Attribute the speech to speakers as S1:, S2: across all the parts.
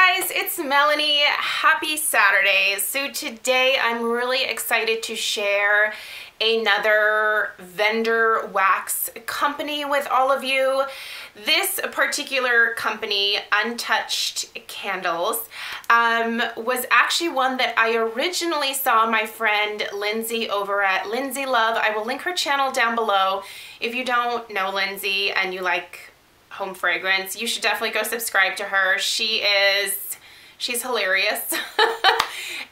S1: guys, it's Melanie. Happy Saturday. So today I'm really excited to share another vendor wax company with all of you. This particular company, Untouched Candles, was actually one that I originally saw my friend Lindsay over at Lindsay Love. I will link her channel down below. If you don't know Lindsay and you like home fragrance, you should definitely go subscribe to her. She's hilarious.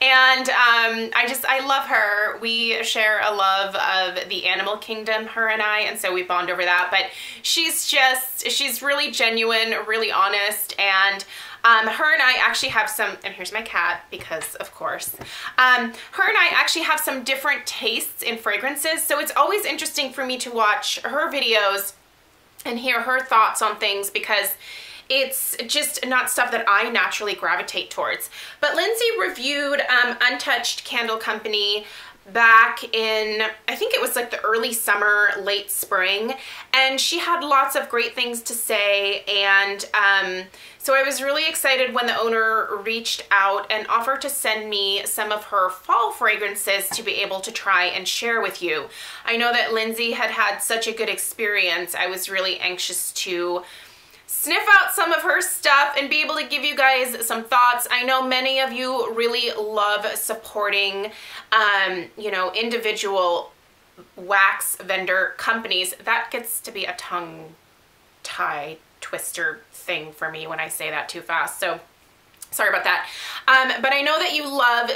S1: And I love her. We share a love of the animal kingdom, her and I, and so we bond over that. But she's really genuine, really honest, and her and I actually have some, and here's my cat because of course, her and I actually have some different tastes in fragrances, so it's always interesting for me to watch her videos and hear her thoughts on things because it's just not stuff that I naturally gravitate towards. But Lindsay reviewed Untouched Candle Company back in, I think it was like the early summer, late spring, and she had lots of great things to say. And so I was really excited when the owner reached out and offered to send me some of her fall fragrances to be able to try and share with you. I know that Lindsay had had such a good experience. I was really anxious to sniff out some of her stuff and be able to give you guys some thoughts. I know many of you really love supporting, you know, individual wax vendor companies. That gets to be a tongue tie twister thing for me when I say that too fast. So sorry about that. But I know that you love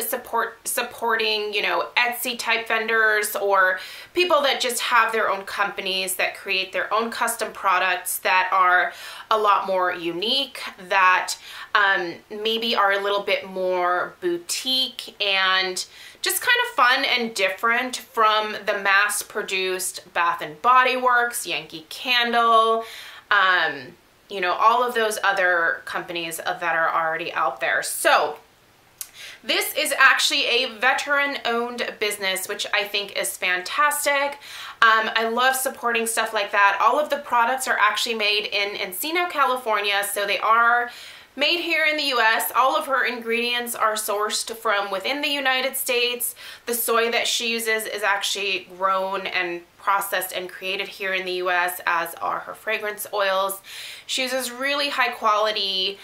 S1: supporting, you know, Etsy type vendors or people that just have their own companies that create their own custom products that are a lot more unique, that maybe are a little bit more boutique and just kind of fun and different from the mass-produced Bath and Body Works, Yankee Candle, you know, all of those other companies that are already out there. So this is actually a veteran-owned business, which I think is fantastic. I love supporting stuff like that. All of the products are actually made in Encino, California, so they are made here in the US. All of her ingredients are sourced from within the United States. The soy that she uses is actually grown and processed and created here in the US, as are her fragrance oils. She uses really high quality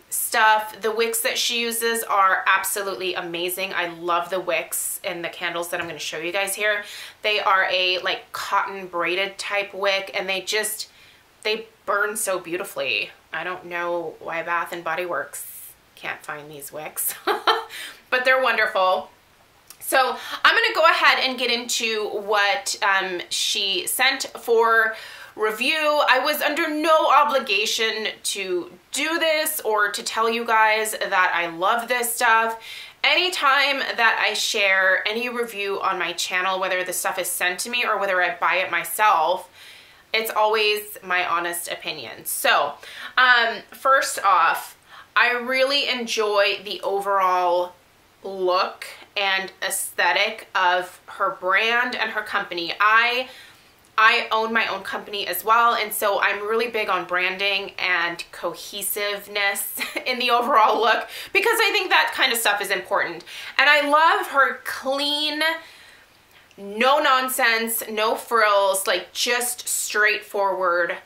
S1: stuff. The wicks that she uses are absolutely amazing. I love the wicks and the candles that I'm going to show you guys here. They are a like cotton braided type wick, and they burn so beautifully. I don't know why Bath and Body Works can't find these wicks, but they're wonderful. So I'm going to go ahead and get into what she sent for review. I was under no obligation to do this or to tell you guys that I love this stuff. Anytime that I share any review on my channel, whether the stuff is sent to me or whether I buy it myself, it's always my honest opinion. So first off, I really enjoy the overall look and aesthetic of her brand and her company. I own my own company as well, and so I'm really big on branding and cohesiveness in the overall look because I think that kind of stuff is important. And I love her clean, no nonsense, no frills, like just straightforward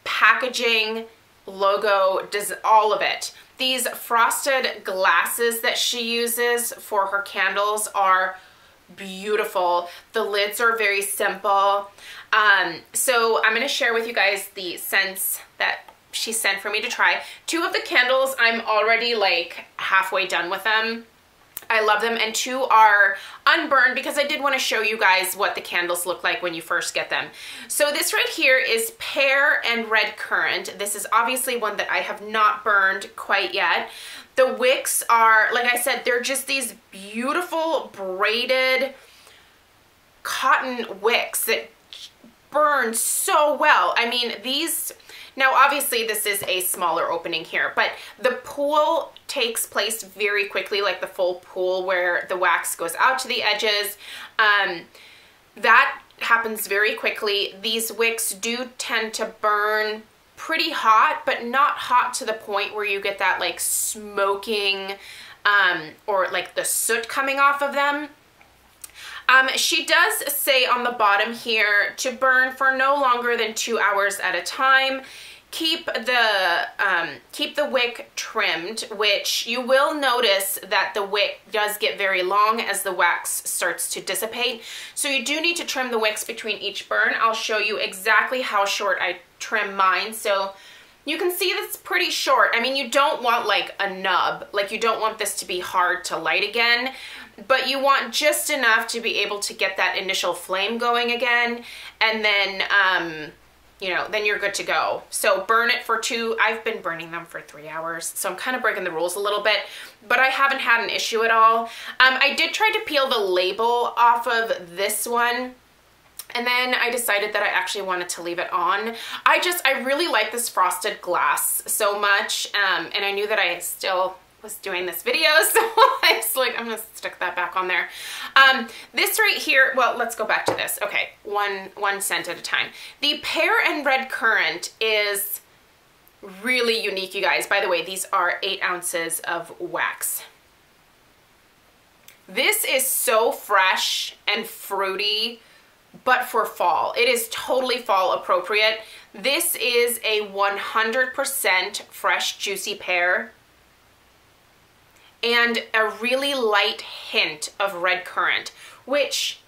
S1: packaging, logo, does all of it. These frosted glasses that she uses for her candles are beautiful. The lids are very simple. So I'm going to share with you guys the scents that she sent for me to try. Two of the candles, I'm already like halfway done with them. I love them, and two are unburned because I did want to show you guys what the candles look like when you first get them. So this right here is Pear and Red Currant. This is obviously one that I have not burned quite yet. The wicks are, like I said, they're just these beautiful braided cotton wicks that burn so well. I mean, these, now obviously this is a smaller opening here, but the pool takes place very quickly, like the full pool where the wax goes out to the edges. That happens very quickly. These wicks do tend to burn pretty hot, but not hot to the point where you get that like smoking or like the soot coming off of them. She does say on the bottom here to burn for no longer than 2 hours at a time. Keep the wick trimmed, which you will notice that the wick does get very long as the wax starts to dissipate. So you do need to trim the wicks between each burn. I'll show you exactly how short I trim mine. So you can see that's pretty short. I mean, you don't want like a nub, like you don't want this to be hard to light again, but you want just enough to be able to get that initial flame going again. And then, you know, then you're good to go. So burn it for 2, I've been burning them for 3 hours. So I'm kind of breaking the rules a little bit, but I haven't had an issue at all. I did try to peel the label off of this one, and then I decided that I actually wanted to leave it on. I really like this frosted glass so much, and I knew that I still was doing this video, so I was like, I'm gonna stick that back on there. This right here, well, let's go back to this. Okay, one scent at a time. The pear and red currant is really unique, you guys. By the way, these are 8 ounces of wax. This is so fresh and fruity, but for fall. It is totally fall appropriate. This is a 100% fresh, juicy pear and a really light hint of red currant, which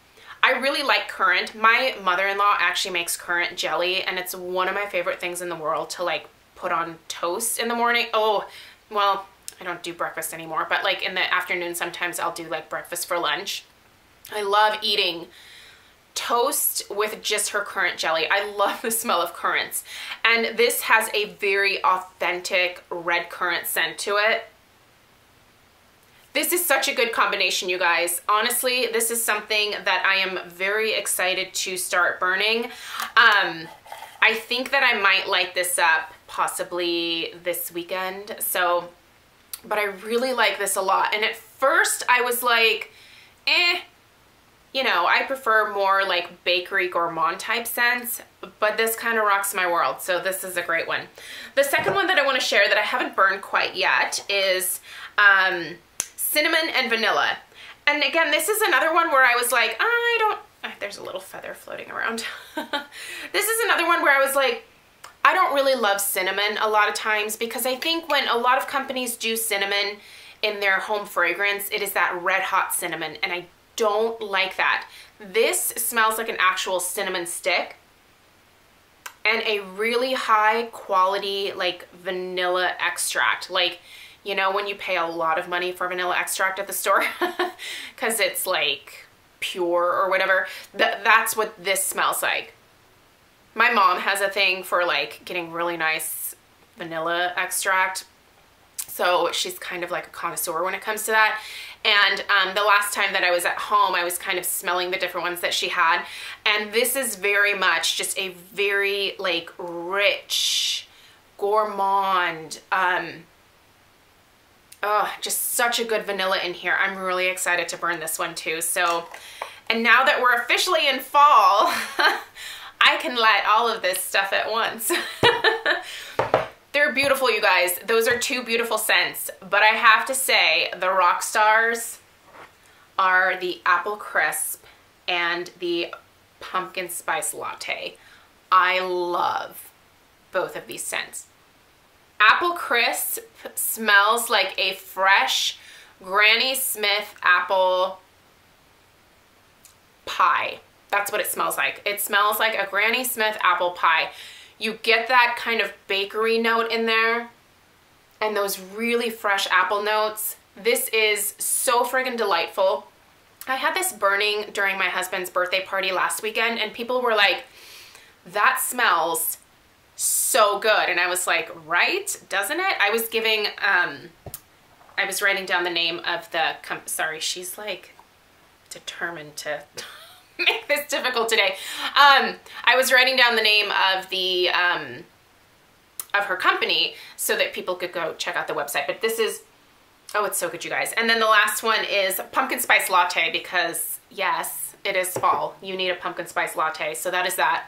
S1: I really like currant. My mother-in-law actually makes currant jelly, and it's one of my favorite things in the world to like put on toast in the morning. Oh, well, I don't do breakfast anymore, but like in the afternoon, sometimes I'll do like breakfast for lunch. I love eating toast with just her currant jelly. I love the smell of currants. And this has a very authentic red currant scent to it. This is such a good combination, you guys. Honestly, this is something that I am very excited to start burning. I think that I might light this up possibly this weekend. So, but I really like this a lot. And at first I was like, you know, I prefer more like bakery gourmand type scents, but this kind of rocks my world. So this is a great one. The second one that I want to share that I haven't burned quite yet is cinnamon and vanilla. And again, this is another one where I was like, there's a little feather floating around. This is another one where I was like, I don't really love cinnamon a lot of times, because I think when a lot of companies do cinnamon in their home fragrance, it is that red hot cinnamon, and I don't like that. This smells like an actual cinnamon stick and a really high quality like vanilla extract. Like, you know, when you pay a lot of money for vanilla extract at the store because it's like pure or whatever, that's what this smells like. My mom has a thing for like getting really nice vanilla extract, so she's kind of like a connoisseur when it comes to that. And the last time that I was at home, I was kind of smelling the different ones that she had. And this is very much just a very like rich, gourmand, just such a good vanilla in here. I'm really excited to burn this one too. So, and now that we're officially in fall, I can light all of this stuff at once. They're beautiful, you guys. Those are 2 beautiful scents, but I have to say the rock stars are the apple crisp and the pumpkin spice latte. I love both of these scents. Apple crisp smells like a fresh Granny Smith apple pie. That's what it smells like. It smells like a Granny Smith apple pie. You get that kind of bakery note in there and those really fresh apple notes. This is so friggin' delightful. I had this burning during my husband's birthday party last weekend, and people were like, that smells so good. And I was like, right, doesn't it? I was giving, I was writing down the name of the, sorry, she's like determined to make this difficult today. I was writing down the name of the of her company so that people could go check out the website. But this is, oh, it's so good, you guys. And then the last one is pumpkin spice latte, because yes, it is fall. You need a pumpkin spice latte. So that is that.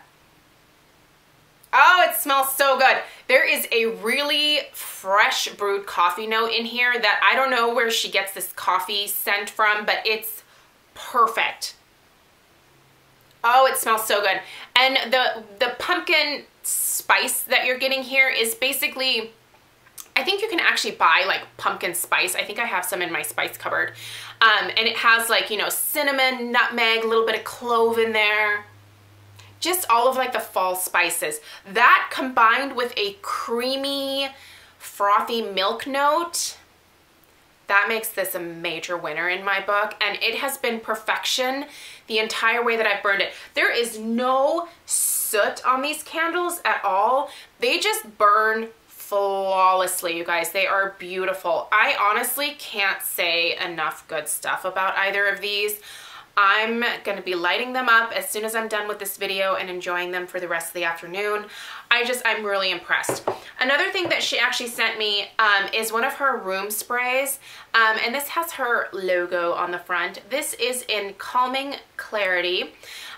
S1: Oh, it smells so good. There is a really fresh brewed coffee note in here that I don't know where she gets this coffee scent from, but it's perfect. Oh, it smells so good. And the pumpkin spice that you're getting here is basically, I think you can actually buy like pumpkin spice. I think I have some in my spice cupboard. And it has like, you know, cinnamon, nutmeg, a little bit of clove in there. Just all of like the fall spices. That combined with a creamy, frothy milk note, that makes this a major winner in my book. And it has been perfection the entire way that I've burned it. There is no soot on these candles at all. They just burn flawlessly, you guys. They are beautiful. I honestly can't say enough good stuff about either of these. I'm gonna be lighting them up as soon as I'm done with this video and enjoying them for the rest of the afternoon. I'm really impressed. Another thing that she actually sent me is one of her room sprays, and this has her logo on the front. This is in Calming Clarity.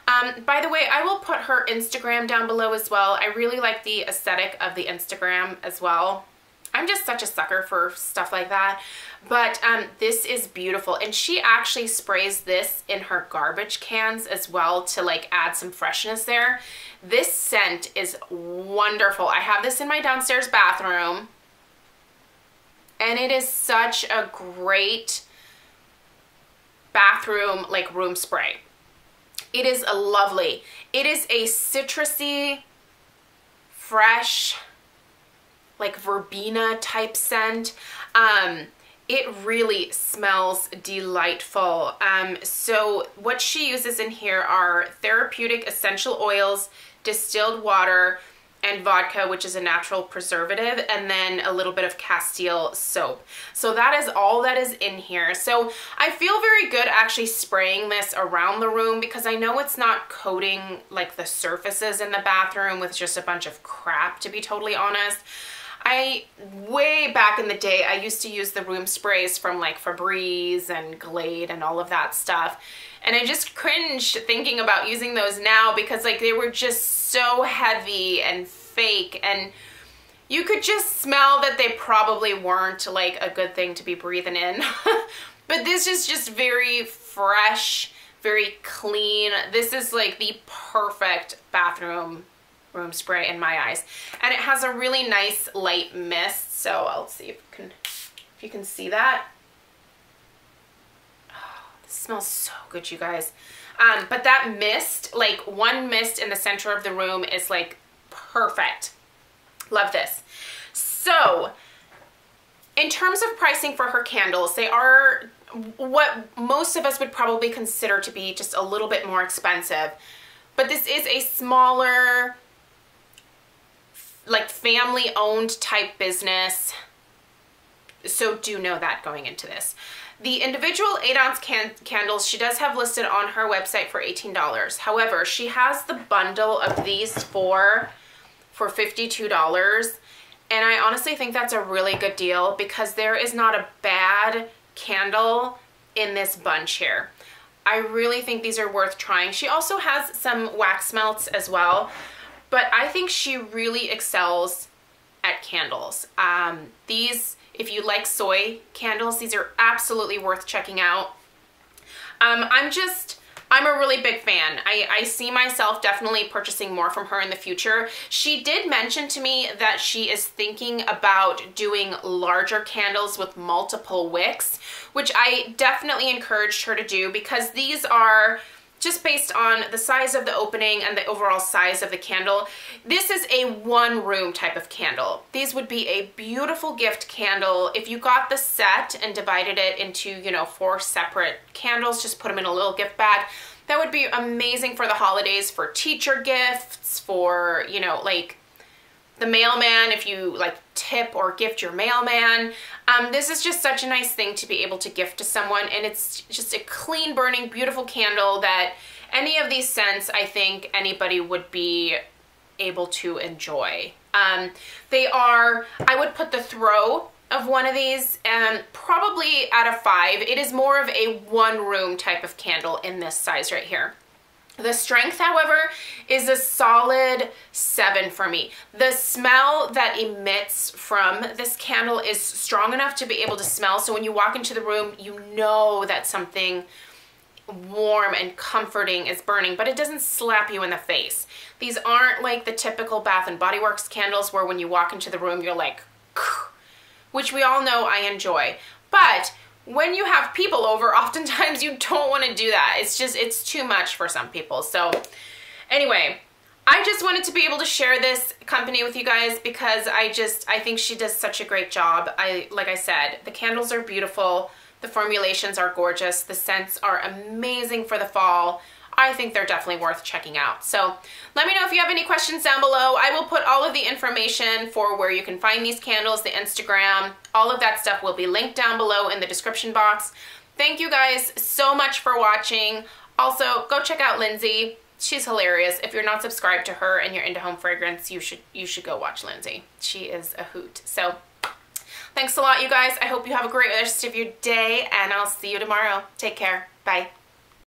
S1: By the way, I will put her Instagram down below as well. I really like the aesthetic of the Instagram as well. I'm just such a sucker for stuff like that. But this is beautiful. And she actually sprays this in her garbage cans as well to like add some freshness there. This scent is wonderful. I have this in my downstairs bathroom. And it is such a great bathroom like room spray. It is a lovely. It is a citrusy, fresh, like verbena type scent. It really smells delightful. So what she uses in here are therapeutic essential oils, distilled water, and vodka, which is a natural preservative, and then a little bit of Castile soap. So that is all that is in here. So I feel very good actually spraying this around the room because I know it's not coating like the surfaces in the bathroom with just a bunch of crap, to be totally honest. Way back in the day, I used to use the room sprays from like Febreze and Glade and all of that stuff. And I just cringe thinking about using those now because like they were just so heavy and fake, and you could just smell that they probably weren't like a good thing to be breathing in. But this is just very fresh, very clean. This is like the perfect bathroom room spray in my eyes. And it has a really nice light mist. So I'll see if you can see that. Oh, this smells so good, you guys. But that mist, like one mist in the center of the room is like perfect. Love this. So in terms of pricing for her candles, they are what most of us would probably consider to be just a little bit more expensive. But this is a smaller, like family-owned type business. So do know that going into this. The individual 8-ounce candles she does have listed on her website for $18. However, she has the bundle of these for $52. And I honestly think that's a really good deal because there is not a bad candle in this bunch here. I really think these are worth trying. She also has some wax melts as well, but I think she really excels at candles. These, if you like soy candles, these are absolutely worth checking out. I'm a really big fan. I see myself definitely purchasing more from her in the future. She did mention to me that she is thinking about doing larger candles with multiple wicks, which I definitely encouraged her to do because these are just based on the size of the opening and the overall size of the candle. This is a one room type of candle. These would be a beautiful gift candle. If you got the set and divided it into, you know, 4 separate candles, just put them in a little gift bag, that would be amazing for the holidays, for teacher gifts, for, you know, like the mailman, if you like tip or gift your mailman. This is just such a nice thing to be able to gift to someone, and it's just a clean burning, beautiful candle that any of these scents, I think anybody would be able to enjoy. They are, I would put the throw of one of these probably out of 5. It is more of a one room type of candle in this size right here. The strength, however, is a solid 7 for me. The smell that emits from this candle is strong enough to be able to smell. So when you walk into the room, you know that something warm and comforting is burning, but it doesn't slap you in the face. These aren't like the typical Bath and Body Works candles where when you walk into the room, you're like, which we all know I enjoy. But when you have people over, oftentimes you don't want to do that. It's too much for some people. So anyway, I just wanted to be able to share this company with you guys because I think she does such a great job. Like I said, the candles are beautiful. The formulations are gorgeous. The scents are amazing for the fall. I think they're definitely worth checking out. So let me know if you have any questions down below. I will put all of the information for where you can find these candles, the Instagram, all of that stuff will be linked down below in the description box. Thank you guys so much for watching. Also, go check out Lindsay. She's hilarious. If you're not subscribed to her and you're into home fragrance, you should go watch Lindsay. She is a hoot. So thanks a lot, you guys. I hope you have a great rest of your day, and I'll see you tomorrow. Take care. Bye.